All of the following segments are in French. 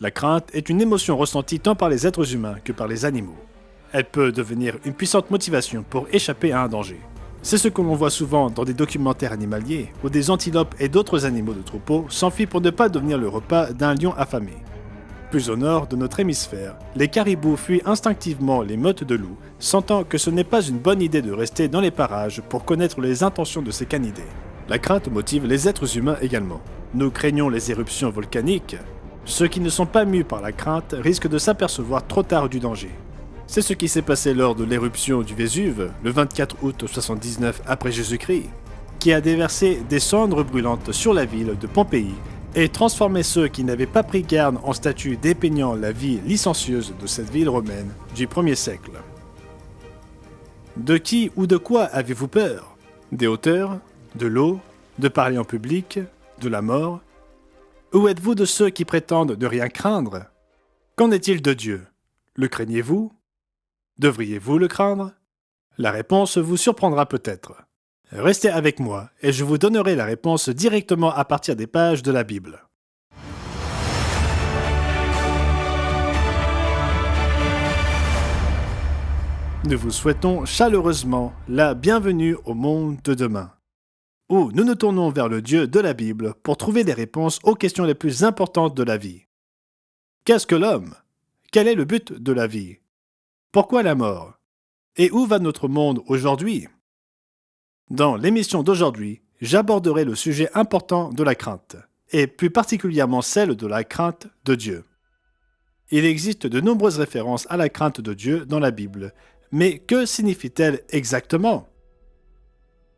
La crainte est une émotion ressentie tant par les êtres humains que par les animaux. Elle peut devenir une puissante motivation pour échapper à un danger. C'est ce que l'on voit souvent dans des documentaires animaliers où des antilopes et d'autres animaux de troupeau s'enfuient pour ne pas devenir le repas d'un lion affamé. Plus au nord de notre hémisphère, les caribous fuient instinctivement les meutes de loups, sentant que ce n'est pas une bonne idée de rester dans les parages pour connaître les intentions de ces canidés. La crainte motive les êtres humains également. Nous craignons les éruptions volcaniques. Ceux qui ne sont pas mus par la crainte risquent de s'apercevoir trop tard du danger. C'est ce qui s'est passé lors de l'éruption du Vésuve, le 24 août 79 après Jésus-Christ, qui a déversé des cendres brûlantes sur la ville de Pompéi et transformé ceux qui n'avaient pas pris garde en statues dépeignant la vie licencieuse de cette ville romaine du 1er siècle. De qui ou de quoi avez-vous peur? Des hauteurs? De l'eau? De parler en public? De la mort? Ou êtes-vous de ceux qui prétendent ne rien craindre? Qu'en est-il de Dieu? Le craignez-vous? Devriez-vous le craindre? La réponse vous surprendra peut-être. Restez avec moi et je vous donnerai la réponse directement à partir des pages de la Bible. Nous vous souhaitons chaleureusement la bienvenue au monde de demain, où nous nous tournons vers le Dieu de la Bible pour trouver des réponses aux questions les plus importantes de la vie. Qu'est-ce que l'homme? Quel est le but de la vie? Pourquoi la mort? Et où va notre monde aujourd'hui? Dans l'émission d'aujourd'hui, j'aborderai le sujet important de la crainte, et plus particulièrement celle de la crainte de Dieu. Il existe de nombreuses références à la crainte de Dieu dans la Bible, mais que signifie-t-elle exactement?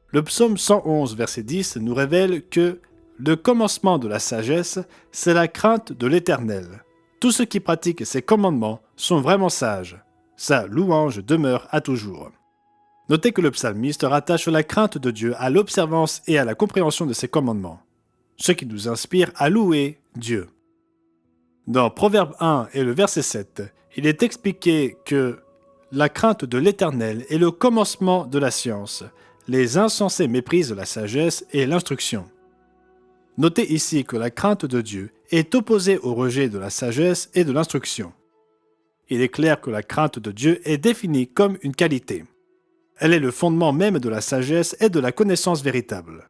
Le psaume 111, verset 10 nous révèle que le commencement de la sagesse, c'est la crainte de l'Éternel. Tous ceux qui pratiquent ses commandements sont vraiment sages. Sa louange demeure à toujours. Notez que le psalmiste rattache la crainte de Dieu à l'observance et à la compréhension de ses commandements, ce qui nous inspire à louer Dieu. Dans Proverbe 1 et le verset 7, il est expliqué que la crainte de l'Éternel est le commencement de la science. Les insensés méprisent la sagesse et l'instruction. Notez ici que la crainte de Dieu est opposée au rejet de la sagesse et de l'instruction. Il est clair que la crainte de Dieu est définie comme une qualité. Elle est le fondement même de la sagesse et de la connaissance véritable.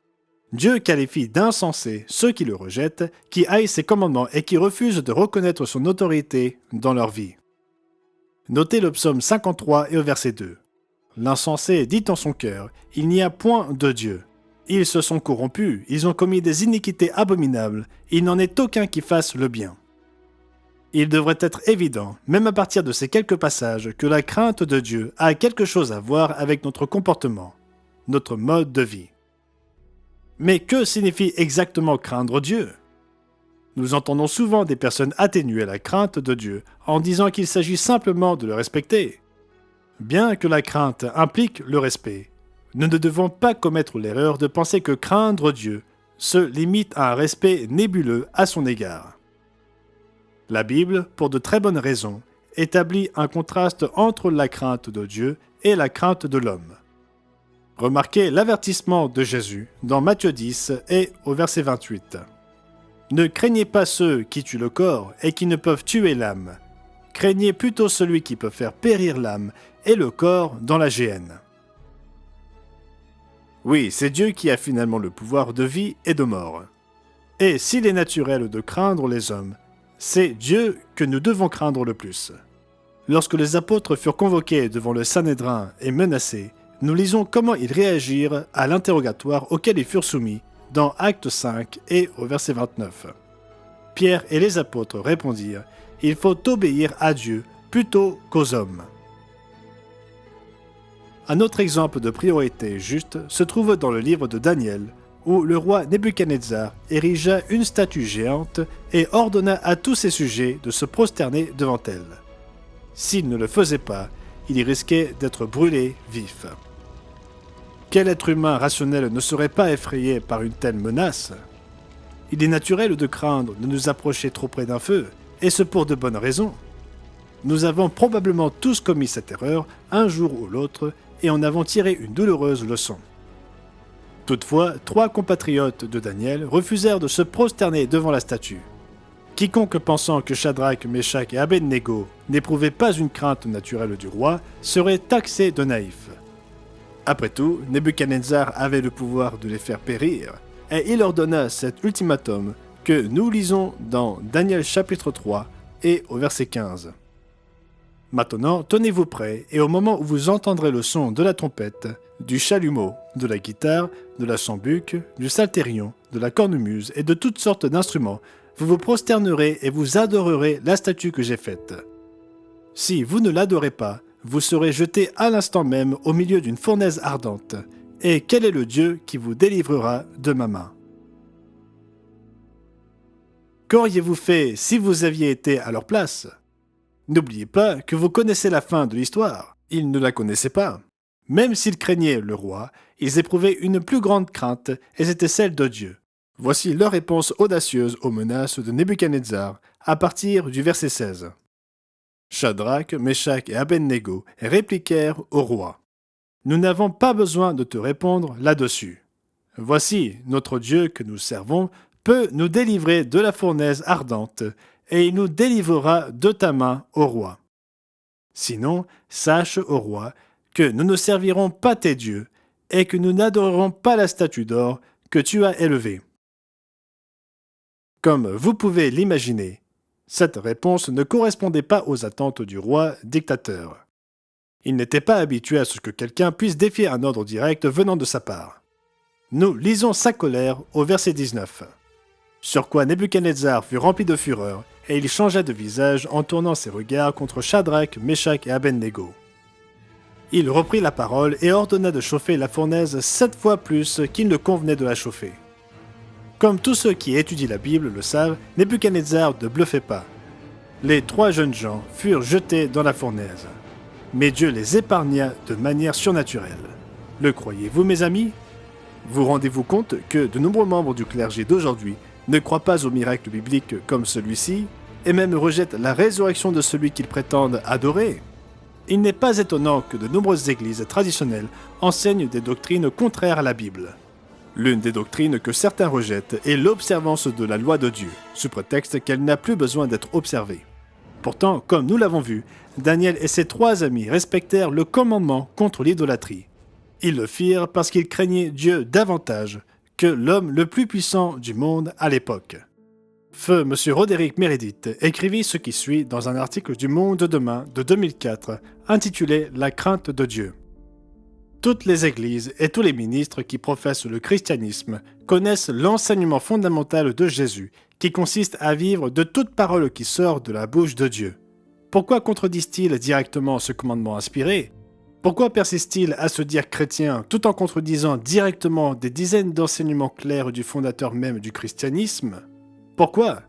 Dieu qualifie d'insensés ceux qui le rejettent, qui haïssent ses commandements et qui refusent de reconnaître son autorité dans leur vie. Notez le psaume 53 et au verset 2. L'insensé dit en son cœur, « Il n'y a point de Dieu. Ils se sont corrompus, ils ont commis des iniquités abominables, il n'en est aucun qui fasse le bien. » Il devrait être évident, même à partir de ces quelques passages, que la crainte de Dieu a quelque chose à voir avec notre comportement, notre mode de vie. Mais que signifie exactement craindre Dieu? Nous entendons souvent des personnes atténuer la crainte de Dieu en disant qu'il s'agit simplement de le respecter. Bien que la crainte implique le respect, nous ne devons pas commettre l'erreur de penser que craindre Dieu se limite à un respect nébuleux à son égard. La Bible, pour de très bonnes raisons, établit un contraste entre la crainte de Dieu et la crainte de l'homme. Remarquez l'avertissement de Jésus dans Matthieu 10 et au verset 28. « Ne craignez pas ceux qui tuent le corps et qui ne peuvent tuer l'âme. Craignez plutôt celui qui peut faire périr l'âme et le corps dans la géhenne. » Oui, c'est Dieu qui a finalement le pouvoir de vie et de mort. Et s'il est naturel de craindre les hommes, c'est Dieu que nous devons craindre le plus. Lorsque les apôtres furent convoqués devant le Sanhédrin et menacés, nous lisons comment ils réagirent à l'interrogatoire auquel ils furent soumis dans Actes 5 et au verset 29. Pierre et les apôtres répondirent « Il faut obéir à Dieu plutôt qu'aux hommes. » Un autre exemple de priorité juste se trouve dans le livre de Daniel, où le roi Nebuchadnezzar érigea une statue géante et ordonna à tous ses sujets de se prosterner devant elle. S'ils ne le faisaient pas, il y risquait d'être brûlé vif. Quel être humain rationnel ne serait pas effrayé par une telle menace? Il est naturel de craindre de nous approcher trop près d'un feu, et ce pour de bonnes raisons. Nous avons probablement tous commis cette erreur un jour ou l'autre et en avons tiré une douloureuse leçon. Toutefois, 3 compatriotes de Daniel refusèrent de se prosterner devant la statue. Quiconque pensant que Shadrach, Meshach et Abednego n'éprouvaient pas une crainte naturelle du roi serait taxé de naïf. Après tout, Nebuchadnezzar avait le pouvoir de les faire périr, et il leur donna cet ultimatum que nous lisons dans Daniel chapitre 3 et au verset 15. Maintenant, tenez-vous prêts, et au moment où vous entendrez le son de la trompette, du chalumeau, de la guitare, de la sambuc, du psalterion, de la cornemuse et de toutes sortes d'instruments, vous vous prosternerez et vous adorerez la statue que j'ai faite. Si vous ne l'adorez pas, vous serez jeté à l'instant même au milieu d'une fournaise ardente. Et quel est le Dieu qui vous délivrera de ma main? Qu'auriez-vous fait si vous aviez été à leur place? N'oubliez pas que vous connaissez la fin de l'histoire. Ils ne la connaissaient pas. Même s'ils craignaient le roi, ils éprouvaient une plus grande crainte, et c'était celle de Dieu. Voici leur réponse audacieuse aux menaces de Nebuchadnezzar à partir du verset 16. Shadrach, Meshach et Abednego répliquèrent au roi. « Nous n'avons pas besoin de te répondre là-dessus. Voici, notre Dieu que nous servons peut nous délivrer de la fournaise ardente, et il nous délivrera de ta main, ô roi. Sinon, sache, ô roi, que nous ne servirons pas tes dieux, et que nous n'adorerons pas la statue d'or que tu as élevée. » Comme vous pouvez l'imaginer, cette réponse ne correspondait pas aux attentes du roi dictateur. Il n'était pas habitué à ce que quelqu'un puisse défier un ordre direct venant de sa part. Nous lisons sa colère au verset 19. Sur quoi Nebuchadnezzar fut rempli de fureur, et il changea de visage en tournant ses regards contre Shadrach, Meshach et Abednego. Il reprit la parole et ordonna de chauffer la fournaise 7 fois plus qu'il ne convenait de la chauffer. Comme tous ceux qui étudient la Bible le savent, Nebuchadnezzar ne bluffait pas. Les 3 jeunes gens furent jetés dans la fournaise. Mais Dieu les épargna de manière surnaturelle. Le croyez-vous, mes amis? Vous rendez-vous compte que de nombreux membres du clergé d'aujourd'hui ne croient pas aux miracles bibliques comme celui-ci, et même rejettent la résurrection de celui qu'ils prétendent adorer? Il n'est pas étonnant que de nombreuses églises traditionnelles enseignent des doctrines contraires à la Bible. L'une des doctrines que certains rejettent est l'observance de la loi de Dieu, sous prétexte qu'elle n'a plus besoin d'être observée. Pourtant, comme nous l'avons vu, Daniel et ses 3 amis respectèrent le commandement contre l'idolâtrie. Ils le firent parce qu'ils craignaient Dieu davantage que l'homme le plus puissant du monde à l'époque. Feu M. Roderick Meredith écrivit ce qui suit dans un article du Monde de demain de 2004 intitulé « La crainte de Dieu ». Toutes les églises et tous les ministres qui professent le christianisme connaissent l'enseignement fondamental de Jésus qui consiste à vivre de toute parole qui sort de la bouche de Dieu. Pourquoi contredisent-ils directement ce commandement inspiré? Pourquoi persistent-ils à se dire chrétiens tout en contredisant directement des dizaines d'enseignements clairs du fondateur même du christianisme? Pourquoi?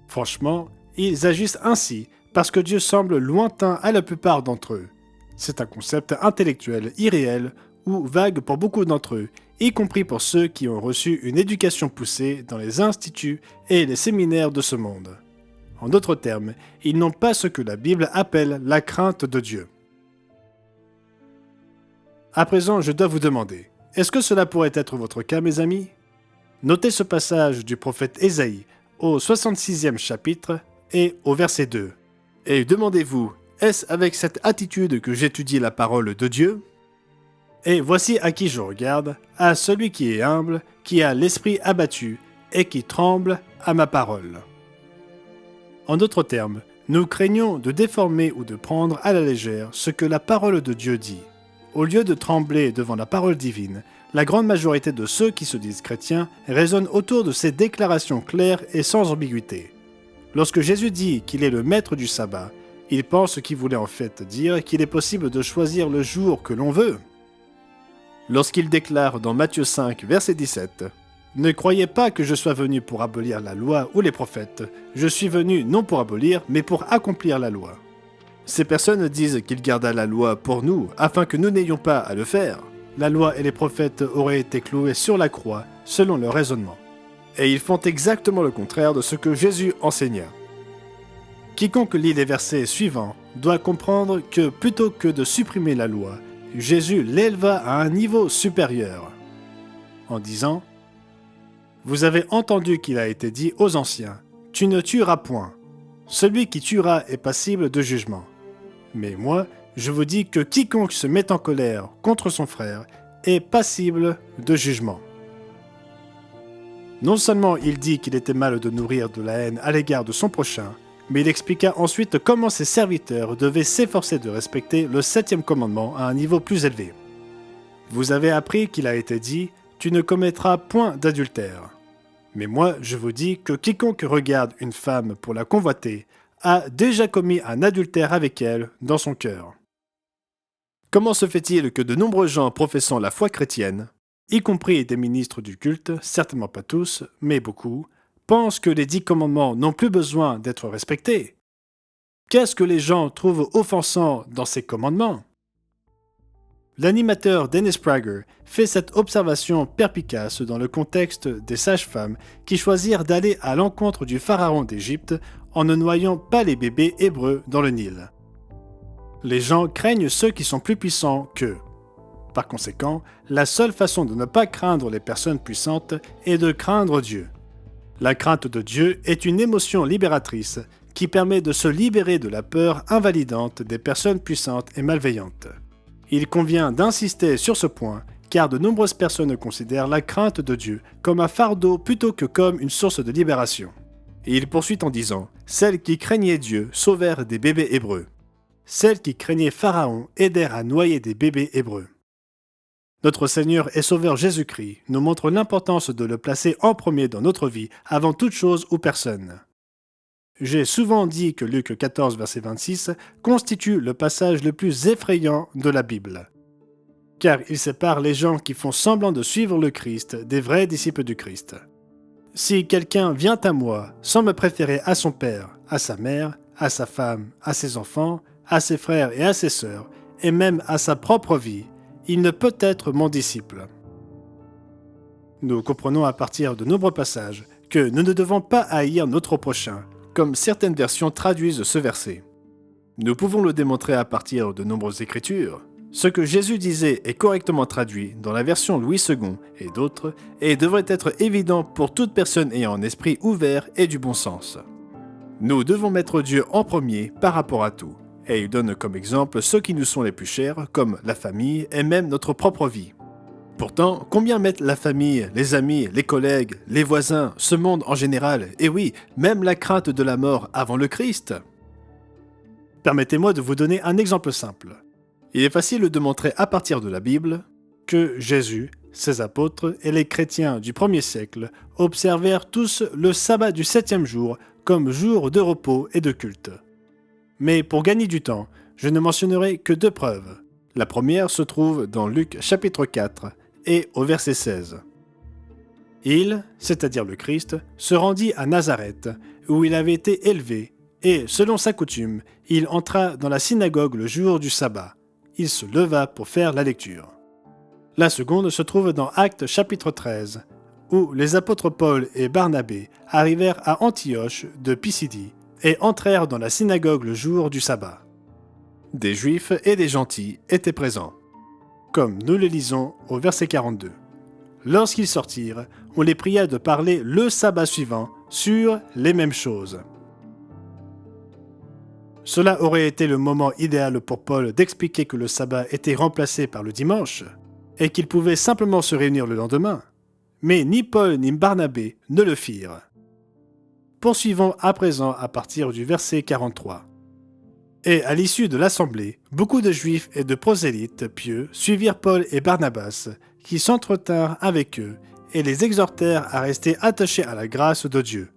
Franchement, ils agissent ainsi parce que Dieu semble lointain à la plupart d'entre eux. C'est un concept intellectuel irréel ou vague pour beaucoup d'entre eux, y compris pour ceux qui ont reçu une éducation poussée dans les instituts et les séminaires de ce monde. En d'autres termes, ils n'ont pas ce que la Bible appelle la crainte de Dieu. À présent, je dois vous demander, est-ce que cela pourrait être votre cas, mes amis? Notez ce passage du prophète Ésaïe au 66e chapitre et au verset 2. Et demandez-vous, est-ce avec cette attitude que j'étudie la parole de Dieu? Et voici à qui je regarde, à celui qui est humble, qui a l'esprit abattu et qui tremble à ma parole. En d'autres termes, nous craignons de déformer ou de prendre à la légère ce que la parole de Dieu dit. Au lieu de trembler devant la parole divine, la grande majorité de ceux qui se disent chrétiens raisonnent autour de ces déclarations claires et sans ambiguïté. Lorsque Jésus dit qu'il est le maître du sabbat, il pense qu'il voulait en fait dire qu'il est possible de choisir le jour que l'on veut. Lorsqu'il déclare dans Matthieu 5, verset 17, « Ne croyez pas que je sois venu pour abolir la loi ou les prophètes, je suis venu non pour abolir, mais pour accomplir la loi. » Ces personnes disent qu'il garda la loi pour nous, afin que nous n'ayons pas à le faire. La loi et les prophètes auraient été cloués sur la croix, selon leur raisonnement. Et ils font exactement le contraire de ce que Jésus enseigna. Quiconque lit les versets suivants doit comprendre que plutôt que de supprimer la loi, Jésus l'éleva à un niveau supérieur, en disant « Vous avez entendu qu'il a été dit aux anciens, Tu ne tueras point. Celui qui tuera est passible de jugement. Mais moi, je vous dis que quiconque se met en colère contre son frère est passible de jugement. » Non seulement il dit qu'il était mal de nourrir de la haine à l'égard de son prochain, mais il expliqua ensuite comment ses serviteurs devaient s'efforcer de respecter le 7e commandement à un niveau plus élevé. Vous avez appris qu'il a été dit « Tu ne commettras point d'adultère ». Mais moi, je vous dis que quiconque regarde une femme pour la convoiter a déjà commis un adultère avec elle dans son cœur. Comment se fait-il que de nombreux gens professant la foi chrétienne, y compris des ministres du culte, certainement pas tous, mais beaucoup, pensent que les 10 commandements n'ont plus besoin d'être respectés? Qu'est-ce que les gens trouvent offensant dans ces commandements? L'animateur Dennis Prager fait cette observation perspicace dans le contexte des sages-femmes qui choisirent d'aller à l'encontre du pharaon d'Égypte en ne noyant pas les bébés hébreux dans le Nil. Les gens craignent ceux qui sont plus puissants qu'eux. Par conséquent, la seule façon de ne pas craindre les personnes puissantes est de craindre Dieu. La crainte de Dieu est une émotion libératrice qui permet de se libérer de la peur invalidante des personnes puissantes et malveillantes. Il convient d'insister sur ce point, car de nombreuses personnes considèrent la crainte de Dieu comme un fardeau plutôt que comme une source de libération. Et il poursuit en disant « Celles qui craignaient Dieu sauvèrent des bébés hébreux. Celles qui craignaient Pharaon aidèrent à noyer des bébés hébreux. » Notre Seigneur et Sauveur Jésus-Christ nous montre l'importance de le placer en premier dans notre vie avant toute chose ou personne. J'ai souvent dit que Luc 14, verset 26 constitue le passage le plus effrayant de la Bible, car il sépare les gens qui font semblant de suivre le Christ des vrais disciples du Christ. Si quelqu'un vient à moi sans me préférer à son père, à sa mère, à sa femme, à ses enfants, à ses frères et à ses sœurs, et même à sa propre vie, il ne peut être mon disciple. Nous comprenons à partir de nombreux passages que nous ne devons pas haïr notre prochain, comme certaines versions traduisent ce verset. Nous pouvons le démontrer à partir de nombreuses écritures. Ce que Jésus disait est correctement traduit dans la version Louis II et d'autres, et devrait être évident pour toute personne ayant un esprit ouvert et du bon sens. Nous devons mettre Dieu en premier par rapport à tout, et il donne comme exemple ceux qui nous sont les plus chers, comme la famille et même notre propre vie. Pourtant, combien mettent la famille, les amis, les collègues, les voisins, ce monde en général, et oui, même la crainte de la mort avant le Christ? Permettez-moi de vous donner un exemple simple. Il est facile de montrer à partir de la Bible que Jésus, ses apôtres et les chrétiens du 1er siècle observèrent tous le sabbat du 7e jour comme jour de repos et de culte. Mais pour gagner du temps, je ne mentionnerai que 2 preuves. La première se trouve dans Luc chapitre 4 et au verset 16. Il, c'est-à-dire le Christ, se rendit à Nazareth, où il avait été élevé, et, selon sa coutume, il entra dans la synagogue le jour du sabbat. Il se leva pour faire la lecture. La seconde se trouve dans Actes chapitre 13, où les apôtres Paul et Barnabé arrivèrent à Antioche de Pisidie et entrèrent dans la synagogue le jour du sabbat. Des Juifs et des gentils étaient présents, comme nous le lisons au verset 42. Lorsqu'ils sortirent, on les pria de parler le sabbat suivant sur les mêmes choses. Cela aurait été le moment idéal pour Paul d'expliquer que le sabbat était remplacé par le dimanche et qu'il pouvait simplement se réunir le lendemain. Mais ni Paul ni Barnabé ne le firent. Poursuivons à présent à partir du verset 43. Et à l'issue de l'assemblée, beaucoup de Juifs et de prosélytes pieux suivirent Paul et Barnabas, qui s'entretinrent avec eux et les exhortèrent à rester attachés à la grâce de Dieu.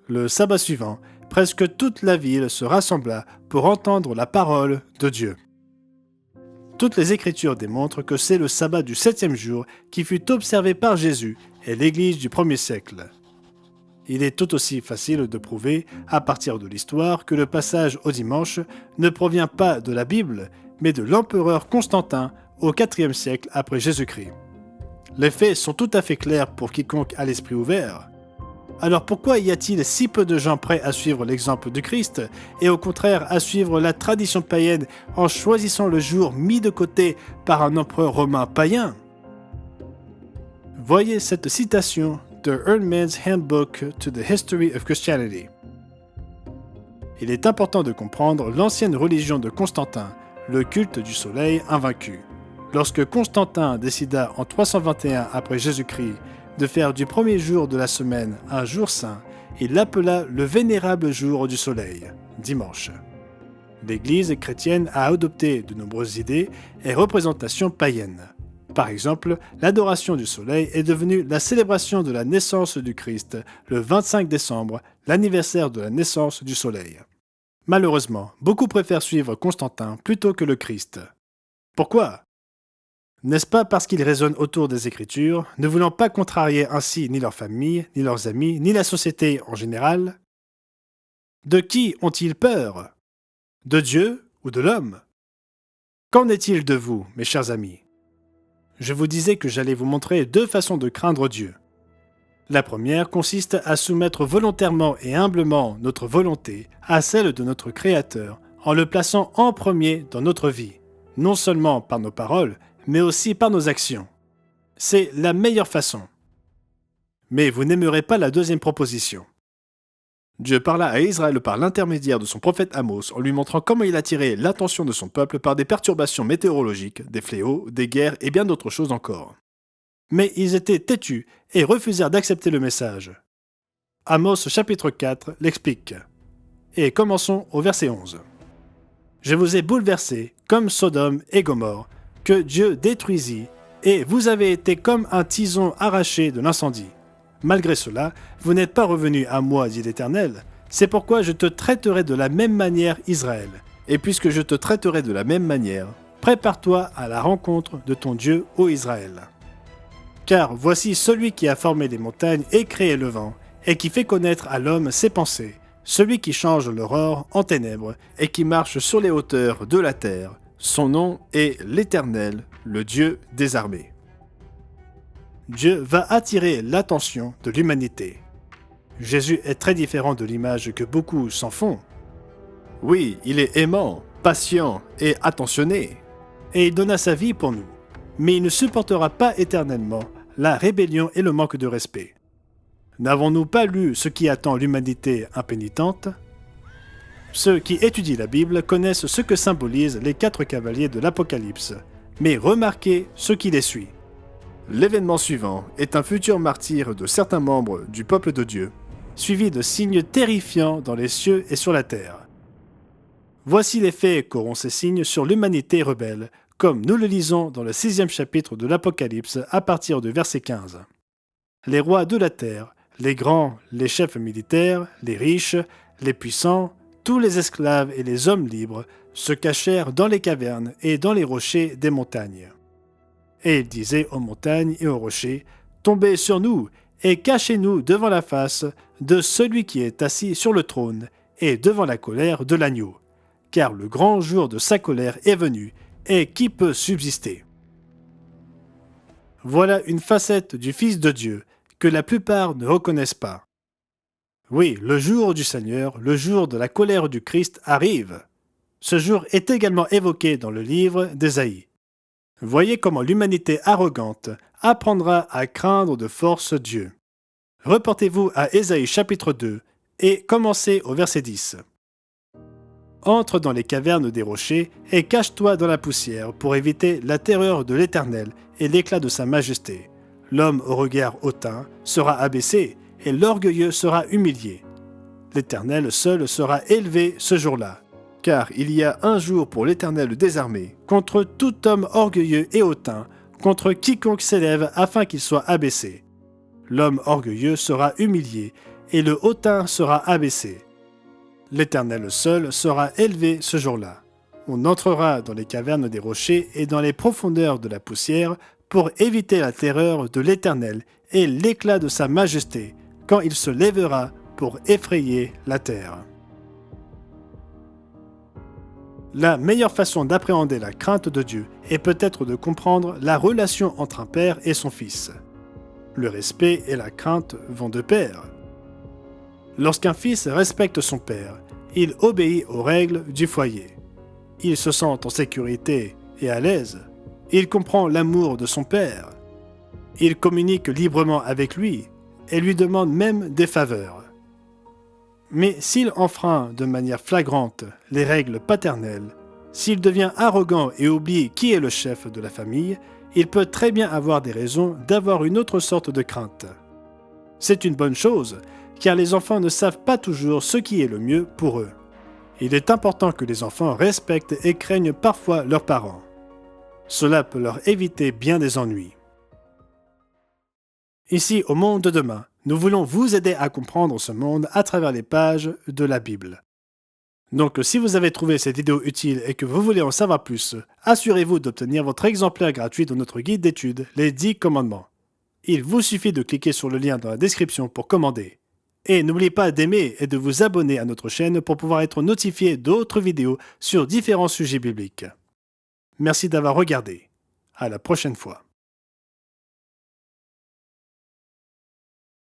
Le sabbat suivant, presque toute la ville se rassembla pour entendre la parole de Dieu. Toutes les Écritures démontrent que c'est le sabbat du 7e jour qui fut observé par Jésus et l'Église du 1er siècle. Il est tout aussi facile de prouver, à partir de l'histoire, que le passage au dimanche ne provient pas de la Bible, mais de l'empereur Constantin au IVe siècle après Jésus-Christ. Les faits sont tout à fait clairs pour quiconque a l'esprit ouvert. Alors pourquoi y a-t-il si peu de gens prêts à suivre l'exemple du Christ et au contraire à suivre la tradition païenne en choisissant le jour mis de côté par un empereur romain païen? Voyez cette citation The Erdmann's Handbook to the History of Christianity. Il est important de comprendre l'ancienne religion de Constantin, le culte du soleil invaincu. Lorsque Constantin décida en 321 après Jésus-Christ de faire du premier jour de la semaine un jour saint, il l'appela le vénérable jour du soleil, dimanche. L'Église chrétienne a adopté de nombreuses idées et représentations païennes. Par exemple, l'adoration du soleil est devenue la célébration de la naissance du Christ le 25 décembre, l'anniversaire de la naissance du soleil. Malheureusement, beaucoup préfèrent suivre Constantin plutôt que le Christ. Pourquoi ? N'est-ce pas parce qu'ils raisonnent autour des Écritures, ne voulant pas contrarier ainsi ni leur famille, ni leurs amis, ni la société en général ? De qui ont-ils peur ? De Dieu ou de l'homme ? Qu'en est-il de vous, mes chers amis ? Je vous disais que j'allais vous montrer deux façons de craindre Dieu. La première consiste à soumettre volontairement et humblement notre volonté à celle de notre Créateur en le plaçant en premier dans notre vie, non seulement par nos paroles, mais aussi par nos actions. C'est la meilleure façon. Mais vous n'aimerez pas la deuxième proposition. Dieu parla à Israël par l'intermédiaire de son prophète Amos en lui montrant comment il attirait l'attention de son peuple par des perturbations météorologiques, des fléaux, des guerres et bien d'autres choses encore. Mais ils étaient têtus et refusèrent d'accepter le message. Amos chapitre 4 l'explique. Et commençons au verset 11. « Je vous ai bouleversés comme Sodome et Gomorrhe, que Dieu détruisit, et vous avez été comme un tison arraché de l'incendie. Malgré cela, vous n'êtes pas revenus à moi, dit l'Éternel. C'est pourquoi je te traiterai de la même manière, Israël. Et puisque je te traiterai de la même manière, prépare-toi à la rencontre de ton Dieu, ô Israël. Car voici celui qui a formé les montagnes et créé le vent, et qui fait connaître à l'homme ses pensées, celui qui change l'aurore en ténèbres, et qui marche sur les hauteurs de la terre. Son nom est l'Éternel, le Dieu des armées. » Dieu va attirer l'attention de l'humanité. Jésus est très différent de l'image que beaucoup s'en font. Oui, il est aimant, patient et attentionné. Et il donna sa vie pour nous. Mais il ne supportera pas éternellement la rébellion et le manque de respect. N'avons-nous pas lu ce qui attend l'humanité impénitente ? Ceux qui étudient la Bible connaissent ce que symbolisent les 4 cavaliers de l'Apocalypse, mais remarquez ce qui les suit. L'événement suivant est un futur martyr de certains membres du peuple de Dieu, suivi de signes terrifiants dans les cieux et sur la terre. Voici l'effet qu'auront ces signes sur l'humanité rebelle, comme nous le lisons dans le 6e chapitre de l'Apocalypse à partir du verset 15. Les rois de la terre, les grands, les chefs militaires, les riches, les puissants, tous les esclaves et les hommes libres se cachèrent dans les cavernes et dans les rochers des montagnes. Et il disait aux montagnes et aux rochers, « Tombez sur nous et cachez-nous devant la face de celui qui est assis sur le trône et devant la colère de l'agneau, car le grand jour de sa colère est venu, et qui peut subsister ?» Voilà une facette du Fils de Dieu que la plupart ne reconnaissent pas. Oui, le jour du Seigneur, le jour de la colère du Christ arrive. Ce jour est également évoqué dans le livre d'Ésaïe. Voyez comment l'humanité arrogante apprendra à craindre de force Dieu. Reportez-vous à Ésaïe chapitre 2 et commencez au verset 10. Entre dans les cavernes des rochers et cache-toi dans la poussière pour éviter la terreur de l'Éternel et l'éclat de sa majesté. L'homme au regard hautain sera abaissé et l'orgueilleux sera humilié. L'Éternel seul sera élevé ce jour-là. Car il y a un jour pour l'Éternel des armées, contre tout homme orgueilleux et hautain, contre quiconque s'élève afin qu'il soit abaissé. L'homme orgueilleux sera humilié, et le hautain sera abaissé. L'Éternel seul sera élevé ce jour-là. On entrera dans les cavernes des rochers et dans les profondeurs de la poussière pour éviter la terreur de l'Éternel et l'éclat de sa majesté, quand il se lèvera pour effrayer la terre. La meilleure façon d'appréhender la crainte de Dieu est peut-être de comprendre la relation entre un père et son fils. Le respect et la crainte vont de pair. Lorsqu'un fils respecte son père, il obéit aux règles du foyer. Il se sent en sécurité et à l'aise. Il comprend l'amour de son père. Il communique librement avec lui et lui demande même des faveurs. Mais s'il enfreint de manière flagrante les règles paternelles, s'il devient arrogant et oublie qui est le chef de la famille, il peut très bien avoir des raisons d'avoir une autre sorte de crainte. C'est une bonne chose, car les enfants ne savent pas toujours ce qui est le mieux pour eux. Il est important que les enfants respectent et craignent parfois leurs parents. Cela peut leur éviter bien des ennuis. Ici, au Monde de demain, nous voulons vous aider à comprendre ce monde à travers les pages de la Bible. Donc, si vous avez trouvé cette vidéo utile et que vous voulez en savoir plus, assurez-vous d'obtenir votre exemplaire gratuit de notre guide d'études, les 10 commandements. Il vous suffit de cliquer sur le lien dans la description pour commander. Et n'oubliez pas d'aimer et de vous abonner à notre chaîne pour pouvoir être notifié d'autres vidéos sur différents sujets bibliques. Merci d'avoir regardé. À la prochaine fois.